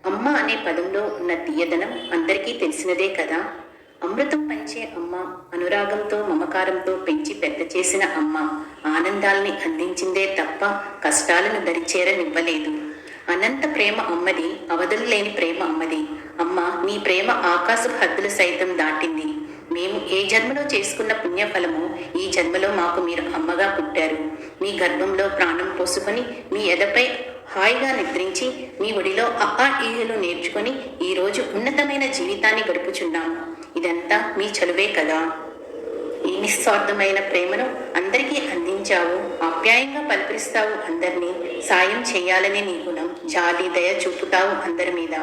అమ్మ అనే పదంలో ఉన్న తీయదనం అందరికీ తెలిసినదే కదా. అమృతం పంచే అమ్మ, అనురాగంతో మమకారంతో పెంచి పెద్ద చేసిన అమ్మ ఆనందాల్ని అందించిందే తప్ప కష్టాలను దరిచేరనివ్వలేదు. అనంత ప్రేమ అమ్మది, అవధులు లేని ప్రేమ అమ్మది. అమ్మ, నీ ప్రేమ ఆకాశపు హద్దులు సైతం దాటింది. మేము ఏ జన్మలో చేసుకున్న పుణ్యఫలము ఈ జన్మలో మాకు మీరు అమ్మగా పుట్టారు. మీ గర్భంలో ప్రాణం పోసుకొని మీ ఎదపై హాయిగా నిద్రించి మీ ఒడిలో ఈలు నేర్చుకొని ఈరోజు ఉన్నతమైన జీవితాన్ని గడుపుచున్నాము. ఇదంతా మీ చలువే కదా. ఈ నిస్వార్థమైన ప్రేమను అందరికీ అందించావు. ఆప్యాయంగా పలకరిస్తావు అందరినీ. సాయం చేయాలనే నీ గుణం, జాలి దయ చూపుతావు అందరి మీద.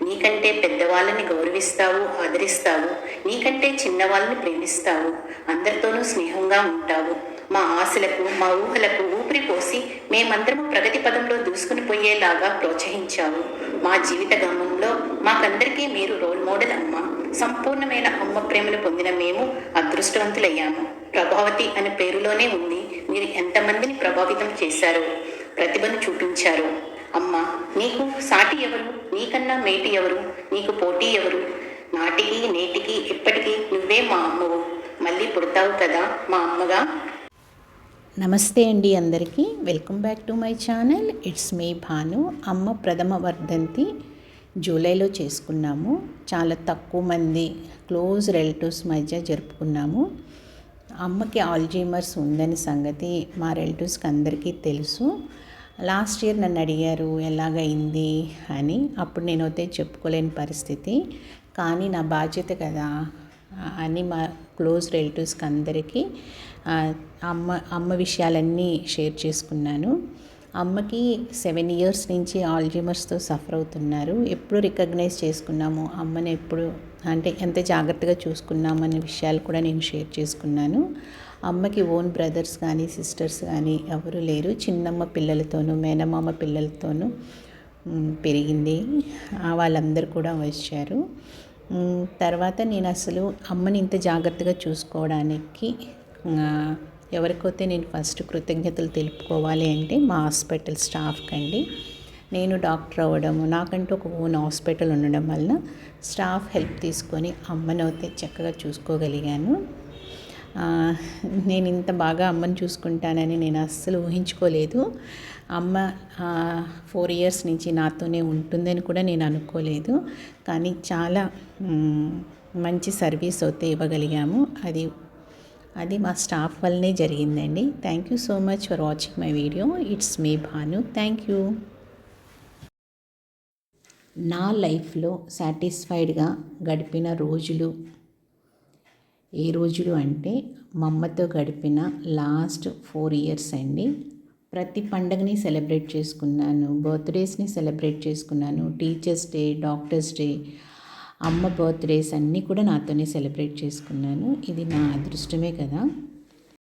నీకంటే పెద్దవాళ్ళని గౌరవిస్తావు, ఆదరిస్తావు. నీకంటే చిన్నవాళ్ళని ప్రేమిస్తావు. అందరితోనూ స్నేహంగా ఉంటావు. మా ఆశలకు, మా ఊహలకు ఊపిరి పోసి మేమందరము ప్రగతి పదంలో దూసుకుని పోయేలాగా ప్రోత్సహించావు. మా జీవిత గమనంలో మాకందరికీ మీరు రోల్ మోడల్ అమ్మ. సంపూర్ణమైన అమ్మ ప్రేమను పొందిన మేము అదృష్టవంతులయ్యాము. ప్రభావతి అనే పేరులోనే ఉంది మీరు ఎంతమందిని ప్రభావితం చేశారో, ప్రతిభను చూపించారో. అమ్మ, నీకు సాటి ఎవరు? నీకన్నా మేటి ఎవరు? నీకు పోటీ ఎవరు? నాటికి నేటికి ఎప్పటికీ నువ్వే మా అమ్మవు. మళ్ళీ పుడతావు కదా మా అమ్మగా. నమస్తే అండి అందరికీ. Welcome back to my channel. It's me Bhanu. అమ్మ ప్రథమ వర్ధంతి జూలైలో చేసుకున్నాము. చాలా తక్కువ మంది క్లోజ్ రిలేటివ్స్ మధ్య జరుపుకున్నాము. అమ్మకి ఆల్జీమర్స్ ఉందని సంగతి మా రిలేటివ్స్కి అందరికీ తెలుసు. లాస్ట్ ఇయర్ నన్ను అడిగారు ఎలాగైంది అని. అప్పుడు నేనైతే చెప్పుకోలేని పరిస్థితి, కానీ నా బాధ్యత కదా అని మా క్లోజ్ రిలేటివ్స్కి అందరికీ అమ్మ విషయాలన్నీ షేర్ చేసుకున్నాను. అమ్మకి 7 years నుంచి ఆల్జీమర్స్తో సఫర్ అవుతున్నారు. ఎప్పుడు రికగ్నైజ్ చేసుకున్నాము అమ్మని, ఎప్పుడు అంటే ఎంత జాగ్రత్తగా చూసుకున్నాము అనే విషయాలు కూడా నేను షేర్ చేసుకున్నాను. అమ్మకి ఓన్ బ్రదర్స్ కానీ సిస్టర్స్ కానీ ఎవరు లేరు. చిన్నమ్మ పిల్లలతోనూ మేనమామ పిల్లలతోనూ పెరిగింది. వాళ్ళందరూ కూడా వచ్చారు. తర్వాత నేను అసలు అమ్మని ఇంత జాగ్రత్తగా చూసుకోవడానికి ఎవరికైతే నేను ఫస్ట్ కృతజ్ఞతలు తెలుపుకోవాలి అంటే మా హాస్పిటల్ స్టాఫ్కి అండి. నేను డాక్టర్ అవ్వడము, నాకంటూ ఒక ఓన్ హాస్పిటల్ ఉండడం వల్ల స్టాఫ్ హెల్ప్ తీసుకొని అమ్మని అయితే చక్కగా చూసుకోగలిగాను. నేను ఇంత బాగా అమ్మని చూసుకుంటానని నేను అస్సలు ఊహించుకోలేదు. అమ్మ 4 years నుంచి నాతోనే ఉంటుందని కూడా నేను అనుకోలేదు. కానీ చాలా మంచి సర్వీస్ అయితే ఇవ్వగలిగాము. అది మా స్టాఫ్ వల్లనే జరిగిందండి. Thank you so much for watching my video. It's me Bhanu. Thank you. నా లైఫ్లో సాటిస్ఫైడ్గా గడిపిన రోజులు ఏ రోజులు అంటే మా అమ్మతో గడిపిన లాస్ట్ 4 years అండి. ప్రతి పండగని సెలబ్రేట్ చేసుకున్నాను, బర్త్డేస్ని సెలబ్రేట్ చేసుకున్నాను, టీచర్స్ డే, డాక్టర్స్ డే, అమ్మ బర్త్డేస్ అన్నీ కూడా నాతోనే సెలబ్రేట్ చేసుకున్నాను. ఇది నా అదృష్టమే కదా.